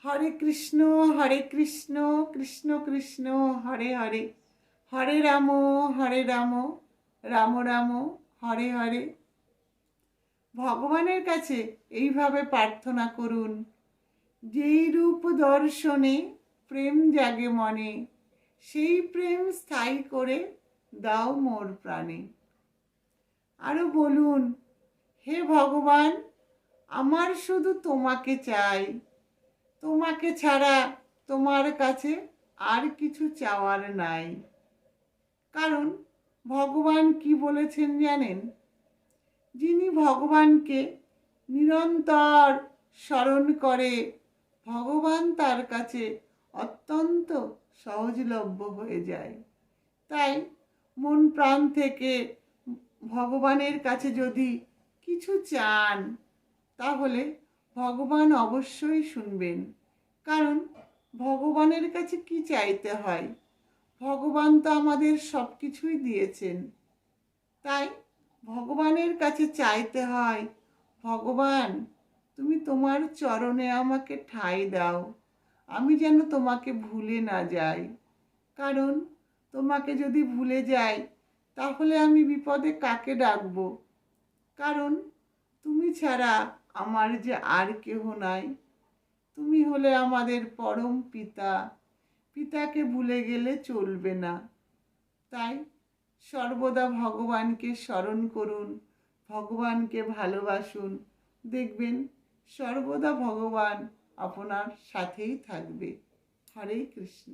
হরে কৃষ্ণ কৃষ্ণ কৃষ্ণ হরে হরে, হরে রাম রাম রাম হরে হরে। ভগবানের কাছে এইভাবে প্রার্থনা করুন, যেই রূপ দর্শনে প্রেম জাগে মনে, সেই প্রেম স্থায়ী করে দাও মোর প্রাণে। আরো বলুন, হে ভগবান, আমার শুধু তোমাকে চাই, তোমাকে ছাড়া তোমার কাছে আর কিছু চাওয়ার নাই। কারণ ভগবান কি বলেছেন জানেন? যিনি ভগবানকে নিরন্তর স্মরণ করে, ভগবান তার কাছে অত্যন্ত সহজলভ্য হয়ে যায়। তাই মন প্রাণ থেকে ভগবানের কাছে যদি কিছু চান, তাহলে ভগবান অবশ্যই শুনবেন। কারণ ভগবানের কাছে কি চাইতে হয়? ভগবান তো আমাদের সব কিছুই দিয়েছেন। তাই ভগবানের কাছে চাইতে হয়, ভগবান তুমি তোমার চরণে আমাকে ঠাঁই দাও, আমি যেন তোমাকে ভুলে না যাই। কারণ তোমাকে যদি ভুলে যাই, তাহলে আমি বিপদে কাকে ডাকবো? কারণ তুমি ছাড়া আমার যে আর কেহ নাই। তুমি হলে আমাদের পরম পিতা, পিতাকে ভুলে গেলে চলবে না। তাই সর্বদা ভগবানকে স্মরণ করুন, ভগবানকে ভালোবাসুন, দেখবেন সর্বদা ভগবান আপনার সাথেই থাকবে। হরে কৃষ্ণ।